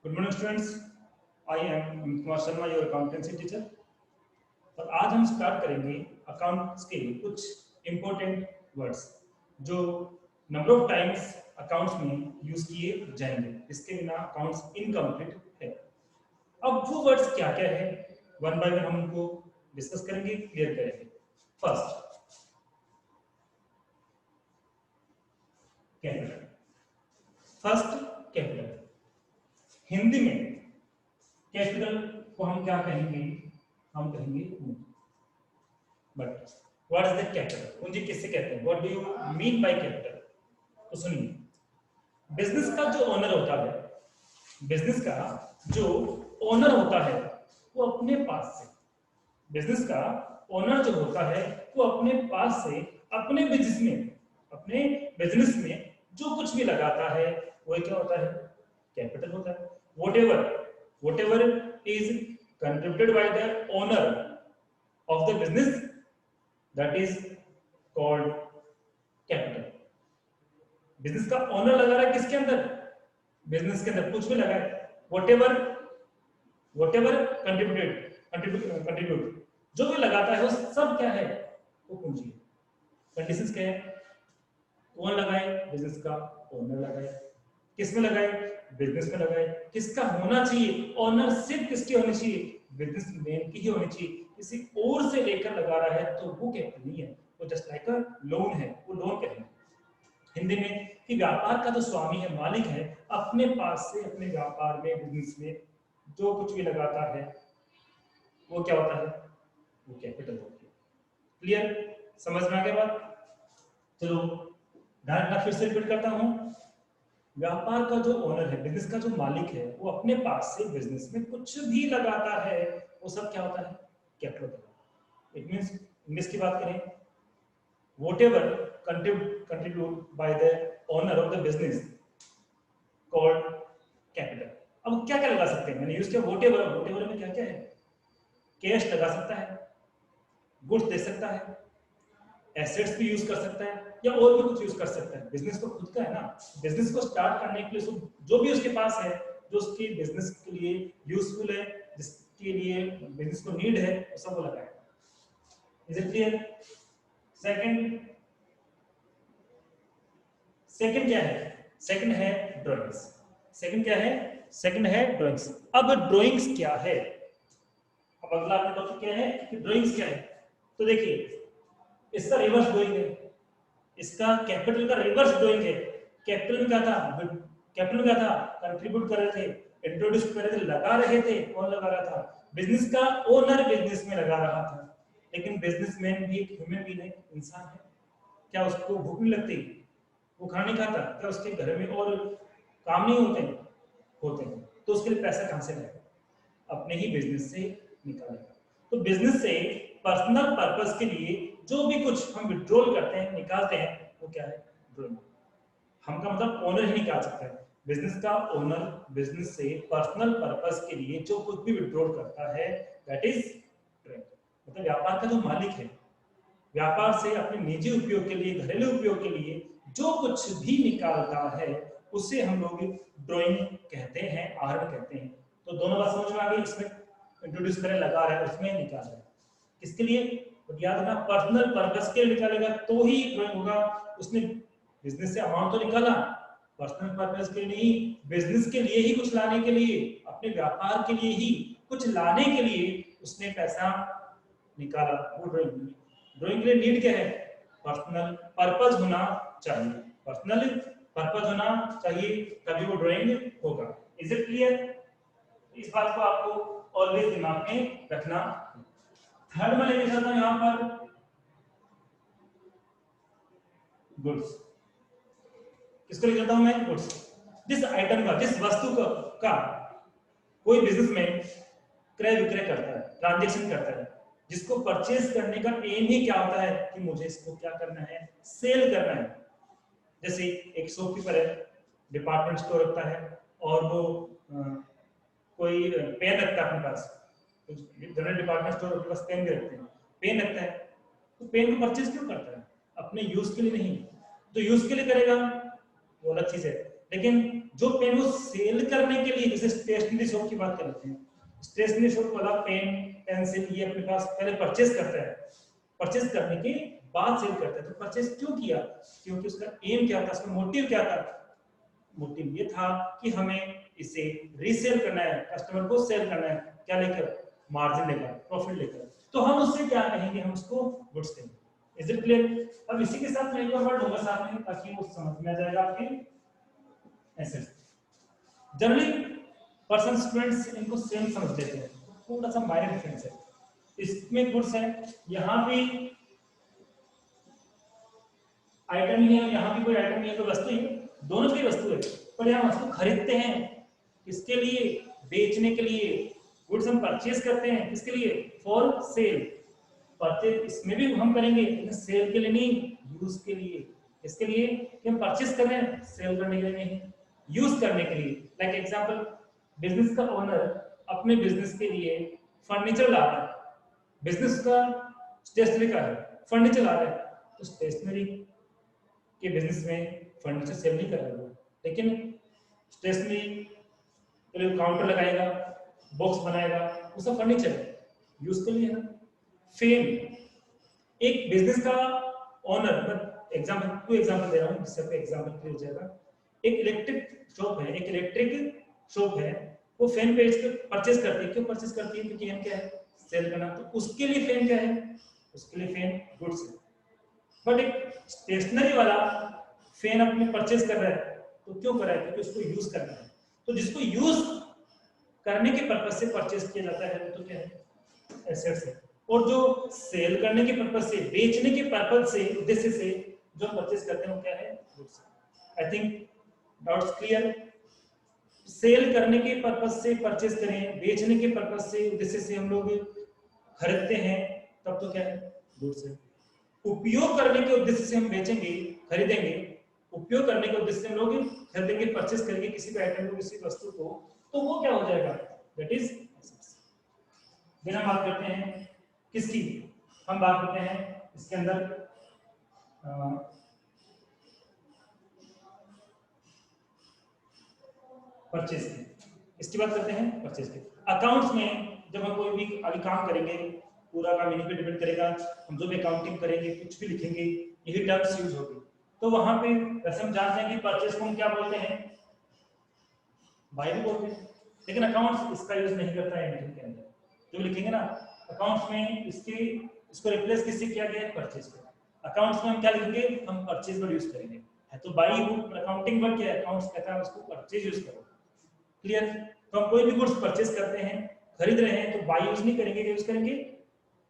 Good morning students. I am Amit Kumar Sharma, your accountancy teacher. और आज हम स्टार्ट करेंगे अकाउंट्स के कुछ इंपॉर्टेंट वर्ड्स जो नंबर ऑफ टाइम्स अकाउंट्स में यूज किए जाएंगे, इसके बिना अकाउंट्स इनकम्प्लीट है। अब वो वर्ड्स क्या क्या है, वन बाय वन हम उनको डिस्कस करेंगे, क्लियर करेंगे। First, capital. First, capital. Hindi में कैपिटल को हम क्या कहेंगे? हम कहेंगे पूंजी। But what is the capital? पूंजी किससे कहते हैं? What do you mean by capital? तो सुनिए, बिजनेस का जो ओनर होता है, बिजनेस का जो ओनर होता है वो अपने पास से, बिजनेस का ओनर जो होता है वो अपने पास से अपने बिजनेस में जो कुछ भी लगाता है वो क्या होता है? कैपिटल होता है। whatever is contributed by the owner of the business, that is called capital. Business का ओनर लगा रहा है किसके अंदर? बिजनेस के अंदर। कुछ भी लगा है, whatever कंट्रीब्यूट जो भी लगाता है वो सब क्या है? वो पूंजी है। कंडीशंस क्या है? कौन लगाए? बिजनेस का ओनर लगाए। किस में लगाए? बिजनेस में लगाए। किसका होना चाहिए? ओनरशिप किसकी होनी चाहिए? बिजनेसमैन की ही होनी चाहिए। किसी और से लेकर लगा रहा है तो वो कैपिटल नहीं है, वो जस्ट लाइक अ लोन है, वो लोन कहेंगे हिंदी में। कि व्यापार का जो स्वामी है, मालिक है, अपने पास से अपने व्यापार में, बिजनेस में जो कुछ भी लगाता है वो क्या होता है? वो कैपिटल होती है। क्लियर? समझ में आ गया बात? चलो ध्यान रखना, फिर से रिपीट करता हूं। व्यापार का जो ओनर है, बिजनेस का जो मालिक है, वो अपने पास से बिजनेस में कुछ भी लगाता है वो सब क्या होता है? कैपिटल होता है। इट मींस इंग्लिश की बात करें, whatever contribute by the owner of the business called capital. अब क्या क्या लगा सकते हैं? मैंने यूज किया whatever में क्या क्या है? कैश लगा सकता है, गुड्स दे सकता है, एसेट्स भी यूज कर सकता है, या और भी कुछ यूज कर सकता है। बिजनेस तो खुद का है ना, बिजनेस को स्टार्ट करने के लिए जो भी उसके पास है, जो उसके बिजनेस के लिए यूजफुल है, जिसके लिए बिजनेस को नीड है, वो सब वो लगाए। Is it clear? Second second क्या है? सेकंड है ड्राइंग्स। सेकंड क्या है? सेकंड है ड्राइंग्स। अब ड्राइंग्स क्या है? अब अगला आपका टॉपिक क्या है कि ड्राइंग्स क्या है? तो देखिए, इसका रिवर्स ड्राइंग है, इसका कैपिटल का रिवर्स ड्राइंग है। कैपिटल में क्या था? कैपिटल में क्या था? कंट्रीब्यूट कर रहे थे, इंट्रोड्यूस कर रहे थे, लगा रहे थे। कौन लगा रहा था? बिजनेस का ओनर बिजनेस में लगा रहा था। लेकिन बिजनेसमैन भी एक ह्यूमन बीइंग है, इंसान है। क्या उसको भूख नहीं लगती? वो खाना नहीं खाता? क्या उसके घर में और काम नहीं होते? होते हैं। तो उसके लिए पैसा कहां से लाएगा? अपने ही बिजनेस से निकालेगा। तो बिजनेस से पर्सनल पर्पस के लिए जो भी कुछ हम विड्रॉल करते हैं, निकालते हैं, वो क्या है? ड्रॉइंग। हम का मतलब ओनर ही निकाल सकता है। बिजनेस का ओनर बिजनेस से पर्सनल पर्पस के लिए जो कुछ भी विड्रॉल करता है, दैट इज ड्रॉइंग। मतलब व्यापार का जो मालिक है, व्यापार से अपने निजी उपयोग के लिए, घरेलू उपयोग के लिए जो कुछ भी निकालता है, उसे हम लोग ड्राइंग कहते हैं, आर्ट कहते हैं। तो दोनों बात समझ में आ गई। इसमें इंट्रोड्यूस करें, लगा रहा है, उसमें निकाल रहा है। किसके लिए? तो याद रखना, पर्सनल पर्पस के लिए निकालेगा तो ही ड्राइंग होगा। उसने बिजनेस से अमाउंट तो निकाला, पर्सनल पर्पस के लिए नहीं, बिजनेस के लिए ही कुछ लाने के लिए, अपने व्यापार के लिए ही कुछ लाने के लिए उसने पैसा निकाला, वो ड्राइंग। ड्राइंग के लिए नीड क्या है? पर्सनल पर्पस होना चाहिए, पर्सनल पर्पस होना चाहिए, तभी वो ड्राइंग होगा। Is it clear? इस बात को आपको ऑलवेज दिमाग में रखना। थर्ड में लेके चलता हूं यहां पर गुड्स। किसको लेके चलता हूं मैं? गुड्स। जिस आइटम का, जिस वस्तु का कोई बिजनेसमैन क्रय विक्रय करता है, ट्रांजेक्शन करता है, जिसको परचेज करने का एम ही क्या होता है कि मुझे इसको क्या करना है? सेल करना है। जैसे एक शॉपकीपर है, डिपार्टमेंट स्टोर रखता है, और वो कोई पेन रखता है अपने पास, जनरल डिपार्टमेंट स्टोर के पास पेन भी रखते हैं, पेन रखता है। तो पेन को परचेज क्यों करता है? अपने यूज के लिए नहीं। तो यूज के लिए करेगा वो अलग चीज है, लेकिन जो पेन वो सेल करने के लिए, जैसे स्टेशनरी शॉप की बात कर लेते हैं, स्टेशनरी शॉप वाला पेन पेंसिल ये अपने पास पहले परचेज करता है, परचेज करने के बाद सेल करता है। तो परचेज क्यों किया? क्योंकि उसका एम क्या था, उसका मोटिव क्या था? मोटिव ये था कि हमें इसे रीसेल करना है, कस्टमर को सेल करना है, क्या लेकर? मार्जिन लेकर, प्रॉफिट लेकर। तो हम उससे क्या कहेंगे? हम उसको गुड्स कहेंगे। Is it clear? अब इसी के साथ मैं एक और वर्ड लूंगा साथ में ताकि वो समझ में आ जाएगा आपके एसेट्स। जनरली पर्सन स्टूडेंट्स इनको सेम समझ लेते हैं, थोड़ा सा माइनर डिफरेंस है। इसमें गुड्स है, यहाँ भी आइटम ही है, यहाँ भी कोई आइटम नहीं है, कोई वस्तु ही, दोनों की वस्तु है, पर यहाँ वस्तु खरीदते हैं किसके लिए? बेचने के लिए। गुड्स हम परचेज करते हैं किसके लिए? For sale. परचेज इसमें भी हम करेंगे लेकिन सेल के लिए नहीं, यूज के लिए। इसके लिए कि हम परचेज कर रहे हैं, सेल करने के लिए नहीं, यूज करने के लिए। लाइक एग्जांपल, बिजनेस का ओनर अपने बिजनेस के लिए फर्नीचर ला रहा है, बिजनेस का स्टेशनरी का है, फर्नीचर ला रहा है, तो स्टेशनरी के बिजनेस में फर्नीचर सेल नहीं कर रहा है, लेकिन स्टेशनरी के लिए काउंटर लगाएगा, बॉक्स बनाएगा, वो सब फर्नीचर है, यूज के लिए है ना। फेम, एक बिजनेस का ओनर, मैं एग्जांपल टू एग्जांपल दे रहा हूँ जिससे एग्जांपल क्लियर हो जाएगा। एक इलेक्ट्रिक शॉप है, एक इलेक्ट्रिक शॉप है, वो फैन पेज पे परचेज करती है। क्यों परचेज करती है? क्योंकि एम क्या है? सेल करना। तो उसके लिए फैन क्या है? उसके लिए फैन गुड्स है। बट एक स्टेशनरी वाला फैन अपने परचेज कर रहा है, तो क्यों कर रहा है? क्योंकि उसको यूज करना है। तो जिसको यूज करने के पर्पज से परचेज किया जाता है तो क्या है? एसेट्स है। और जो सेल करने के पर्पज से, बेचने के पर्पज से, उद्देश्य से जो परचेज करते हैं वो क्या है? Goods. I think doubts clear. Sale करने के पर्पज से परचेज करें, बेचने के पर्पज से, उद्देश्य से हम लोग खरीदते हैं, तब तो क्या है? गुड्स है। उपयोग करने के उद्देश्य से हम बेचेंगे, खरीदेंगे, उपयोग करने के उद्देश्य से हम लोग खरीदेंगे, परचेज करेंगे किसी भी आइटम को, किसी वस्तु को, तो वो क्या हो जाएगा? That is assets. फिर हम बात करते हैं किसकी? हम बात करते हैं इसके अंदर परचेज की। इसकी बात करते हैं परचेज की। अकाउंट्स में जब हम कोई भी अभी काम करेंगे, पूरा काम इन्हीं पे डिपेंड करेगा, हम जो भी अकाउंटिंग करेंगे, कुछ भी लिखेंगे, यही टर्म्स यूज होगी। तो वहां पे वैसे हम जानते हैं कि परचेज को हम क्या बोलते हैं? बाय भी बोलते हैं, लेकिन अकाउंट्स इसका यूज नहीं करता है एंट्री के अंदर। जो लिखेंगे ना अकाउंट्स में, इसको रिप्लेस किससे किया गया है? परचेज को। अकाउंट्स में हम क्या लिखेंगे? हम परचेज वर्ड यूज करेंगे। है तो बाई बुक, अकाउंटिंग वर्ड क्या है? अकाउंट्स कहता है उसको परचेज यूज करो। क्लियर? तो हम कोई भी गुड्स परचेज करते हैं, खरीद रहे हैं, तो बाई यूज नहीं करेंगे, यूज करेंगे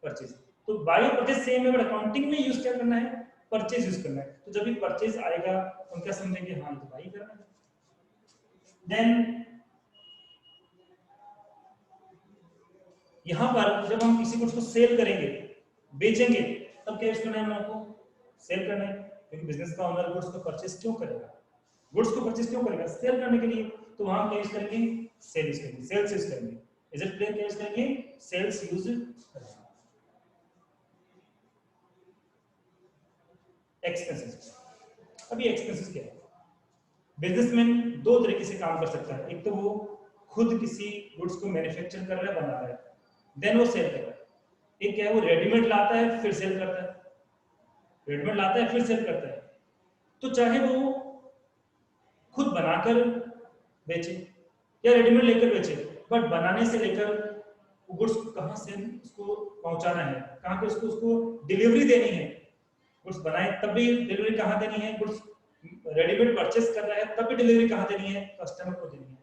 परचेज। तो बाई और परचेज सेम है, बट अकाउंटिंग में यूज क्या करना है? परचेज यूज करना है। तो जब भी परचेज आएगा हम क्या समझेंगे? हाँ, तो बाई करना है। देन यहां पर जब हम किसी गुड्स को सेल करेंगे, बेचेंगे, तब क्या यूज करना है? हम लोगों को सेल करना है, क्योंकि बिजनेस का ओनर गुड्स को परचेज क्यों करेगा? गुड्स को परचेज क्यों करेगा? सेल करने के लिए। तो वहां क्या यूज करेंगे? सेल यूज करेंगे, सेल्स यूज करेंगे। Is it clear? क्या यूज करेंगे? सेल्स यूज करेंगे। एक्सपेंसेस। अभी एक्सपेंसेस क्या है? बिजनेसमैन दो तरीके से काम कर सकता है। एक तो वो खुद किसी गुड्स को मैन्युफैक्चर कर रहा है, बना रहा है, देन वो सेल कर रहा है। एक क्या है? वो रेडीमेड लाता है फिर सेल करता है, रेडीमेड लाता है फिर सेल करता है। तो चाहे वो खुद बनाकर बेचे या रेडीमेड लेकर बेचे, बट बनाने से लेकर वो गुड्स कहाँ से उसको पहुंचाना है, कहाँ पे उसको उसको डिलीवरी देनी है। गुड्स बनाए तब भी डिलीवरी कहाँ देनी है? गुड्स रेडीमेड परचेस कर रहा है तब भी डिलीवरी कहाँ देनी है? कस्टमर को देनी है।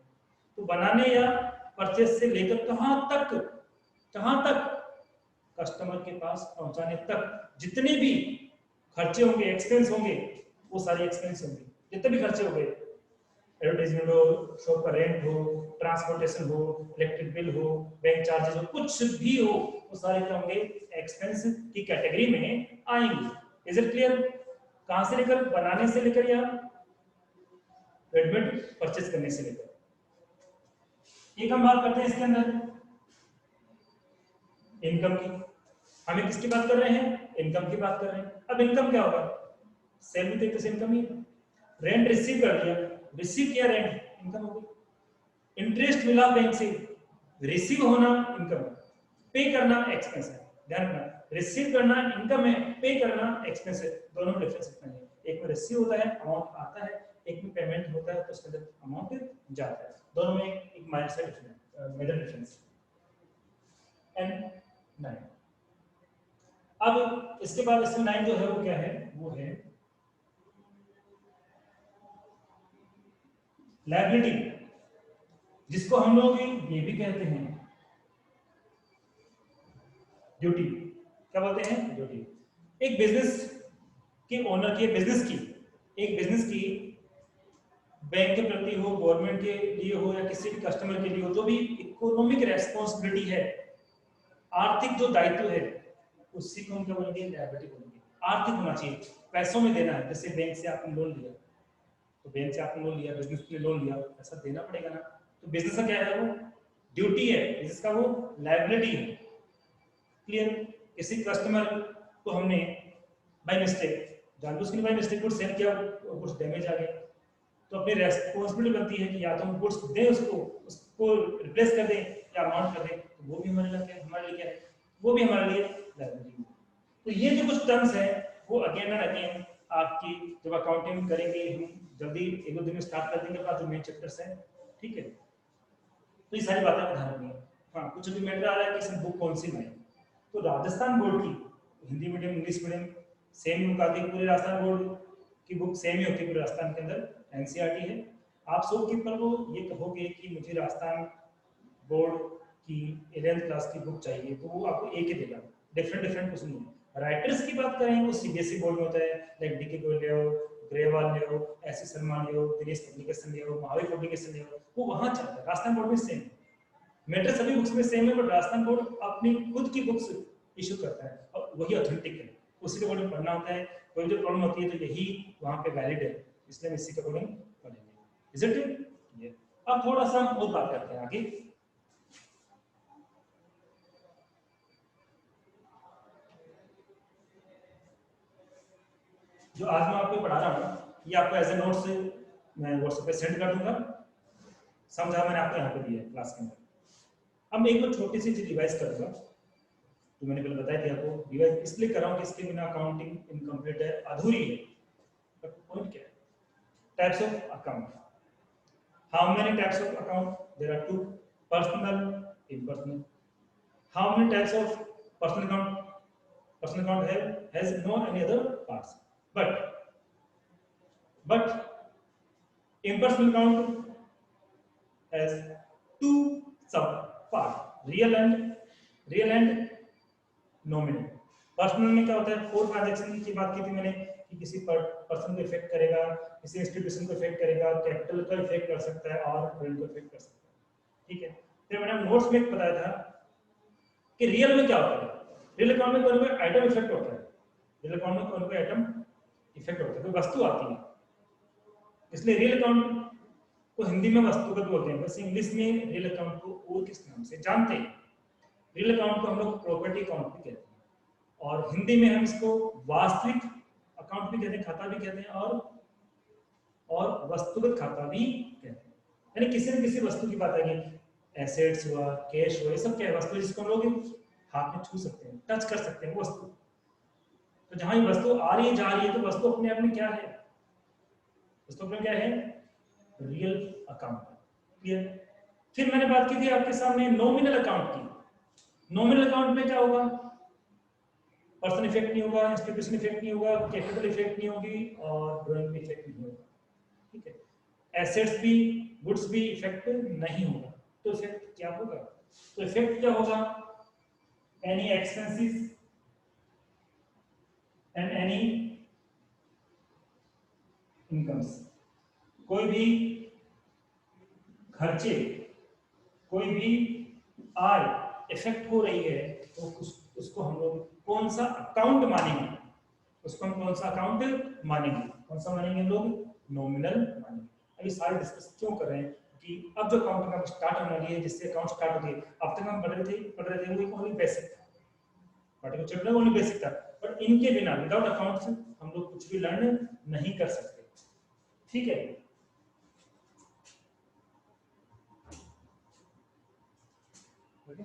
तो बनाने या परचेस से लेकर कहाँ तक कस्टमर के पास पहुंचाने तक जितने भी खर्चे होंगे, एक्सपेंस होंगे, वो सारे एक्सपेंस होंगे। जितने भी खर्चे होंगे, एडवर्टाइजमेंट हो, शॉप का रेंट हो, ट्रांसपोर्टेशन हो, इलेक्ट्रिक बिल हो, बैंक चार्जेस हो, कुछ भी हो, वो सारे क्या होंगे? एक्सपेंस की कैटेगरी में आएंगे। Is it clear? कहां से लेकर? बनाने से लेकर या रेडीमेड परचेज करने से लेकर। एक हम बात करते हैं इसके अंदर इनकम की। हमें किसकी बात कर रहे हैं? इनकम की बात कर रहे हैं। अब इनकम क्या होगा? सेल भी तो एक इनकम ही है। रेंट रिसीव कर लिया, रिसीव किया रेंट, इनकम हो गई। इंटरेस्ट मिला बैंक से, रिसीव होना इनकम है, पे करना एक्सपेंस है। ध्यान रखना, रिसीव करना इनकम है, पे करना एक्सपेंस है, दोनों में डिफरेंस इतना है। एक में रिसीव होता है, अमाउंट आता है, एक में पेमेंट होता है तो उसके अंदर अमाउंट जाता है। दोनों में एक माइनर से डिफरेंस, मेजर डिफरेंस। एंड 9, अब इसके बाद इसमें 9 जो है वो क्या है, वो है लायबिलिटी, जिसको हम लोग ये भी कहते हैं ड्यूटी। क्या बोलते हैं, ड्यूटी। एक बिजनेस के ओनर की, बिजनेस की बैंक के प्रति हो, गवर्नमेंट के लिए हो, या किसी भी कस्टमर के लिए हो, जो भी इकोनॉमिक रेस्पॉन्सिबिलिटी है, आर्थिक जो दायित्व है, उसी को हम क्या बोलेंगे, लायबिलिटी बोलेंगे। आर्थिक होना चाहिए, पैसों में देना है। जैसे बैंक से आपने लोन लिया, तो बैंक से आपने लोन लिया, बिजनेस के लिए लोन लिया, पैसा देना पड़ेगा ना। तो बिजनेस का क्या है, वो ड्यूटी है, बिजनेस का वो लायबिलिटी है। क्लियर। किसी कस्टमर को हमने बाय मिस्टेक, जानबूझ के बाय मिस्टेक गुड्स सेल किया, गुड्स डैमेज आ गया, तो अपनी रेस्पॉन्सिबिलिटी बनती है कि या तो हम गुड्स दें, उसको रिप्लेस कर दें, या अमाउंट कर दें। तो वो भी हमारे लिए क्या है, वो भी हमारे लिए लायबिलिटी है। तो ये जो कुछ टर्म्स है, वो अगेन एंड अगेन आपकी जब अकाउंटिंग करेंगे, हम जल्दी 1-2 दिन में स्टार्ट कर देंगे अपना जो मेन चैप्टर्स हैं, ठीक है। तो ये सारी बातें ध्यान रखनी है। हाँ, कुछ भी मैटर आ रहा है कि इसमें बुक कौन सी बनाई, तो राजस्थान बोर्ड की Hindi medium, English medium same होगा, पूरे राजस्थान बोर्ड की बुक सेम ही होती है पूरे राजस्थान के अंदर, एनसीईआरटी है। आप सब की पर वो ये कहोगे कि मुझे राजस्थान बोर्ड की 11th क्लास की बुक चाहिए, तो वो आपको एक ही देगा, डिफरेंट कुछ नहीं है। राइटर्स की बात करें, वो सीबीएसई बोर्ड में होता है, लाइक डीके गोयल ले आओ, ग्रेवाल ले आओ, एस एस शर्मा ले आओ, दिनेश पब्लिकेशन ले आओ, महावीर पब्लिकेशन ले आओ, वो वहां चलता है। राजस्थान बोर्ड में सेम मैटर, सभी बुक्स में सेम है, बट राजस्थान बोर्ड अपनी खुद की बुक्स इशू करता है और वही ऑथेंटिक है, उसी के अकॉर्डिंग पढ़ना होता है। कोई जो प्रॉब्लम होती है तो यही वहां पे वैलिड है, इसलिए हम इसी के अकॉर्डिंग पढ़ेंगे। Is it? ये अब थोड़ा सा हम और बात करते हैं आगे। जो आज मैं आपको पढ़ा रहा हूँ, ये आपको एज ए नोट्स मैं व्हाट्सएप पे सेंड कर दूंगा। समझा मैंने आपको यहाँ पे दिया है क्लास के अंदर। अब मैं एक तो छोटी सी चीज रिवाइज करूंगा, तो मैंने पहले बताया था आपको, रिवाइज इसलिए कर रहा हूँ कि इसके बिना अकाउंटिंग इनकम्प्लीट है, अधूरी है। बट पॉइंट क्या है, types of account. How many types of account? There are 2, personal, impersonal. How many types of personal account? Personal account has no any other parts, but impersonal account has 2 sub part, real and nominal. Personal में क्या होता है, 4 transaction की बात की थी मैंने कि किसी पर्सन को इफेक्ट करेगा, किसी इंस्टीट्यूशन को इफेक्ट करेगा, कैपिटल को इफेक्ट कर सकता है और क्रेडिट को इफेक्ट कर सकता है, ठीक है। फिर मैंने नोट्स में बताया था कि रियल में क्या होता है। रियल अकाउंट में कोई आइटम इफेक्ट होता है, रियल अकाउंट में कोई आइटम इफेक्ट होता है, कोई वस्तु आती है, इसलिए रियल अकाउंट को हिंदी में वस्तुगत बोलते हैं, बस इंग्लिश में रियल अकाउंट को और किस नाम से जानते हैं। रियल अकाउंट को हम लोग प्रॉपर्टी अकाउंट भी कहते हैं, और हिंदी में हम इसको वास्तविक अकाउंट भी कहते हैं, खाता भी कहते हैं, और वस्तुगत खाता भी कहते हैं। यानी किसी न किसी वस्तु की बात आएगी, एसेट्स हुआ, कैश हुआ, ये सब क्या है, वस्तु जिसको हम लोग हाथ में छू सकते हैं, टच कर सकते हैं, वो वस्तु। तो जहां ये वस्तु आ रही है, जा रही है, तो वस्तु अपने आप में क्या है, वस्तु अपने क्या है, रियल अकाउंट। क्लियर। फिर मैंने बात की थी आपके सामने नॉमिनल अकाउंट की। नॉमिनल अकाउंट में क्या होगा, पर्सन इफेक्ट नहीं होगा, इंस्टीट्यूशन इफेक्ट नहीं होगा, कैपिटल इफेक्ट नहीं होगी, और ड्राइंग भी इफेक्ट नहीं होगा, ठीक है। एसेट्स भी, गुड्स भी इफेक्ट नहीं होगा। तो इफेक्ट क्या होगा, तो इफेक्ट क्या होगा, any expenses and any incomes. कोई भी खर्चे, कोई भी आय इफेक्ट हो रही है, तो उसको हम लोग कौन सा अकाउंट मानेंगे, उसको हम कौन सा अकाउंट मानेंगे, कौन सा मानेंगे हम लोग, नॉमिनल मानेंगे। अभी सारे डिस्कस क्यों कर रहे हैं कि अब जो अकाउंटिंग का स्टार्ट होने वाली है, जिससे अकाउंट स्टार्ट होती है, अब तक हम पढ़ रहे थे वो ओनली बेसिक था, पार्टिकुलर चैप्टर ओनली बेसिक था, बट इनके बिना, विदाउट अकाउंट्स हम लोग कुछ भी लर्न नहीं कर सकते, ठीक है। ओके।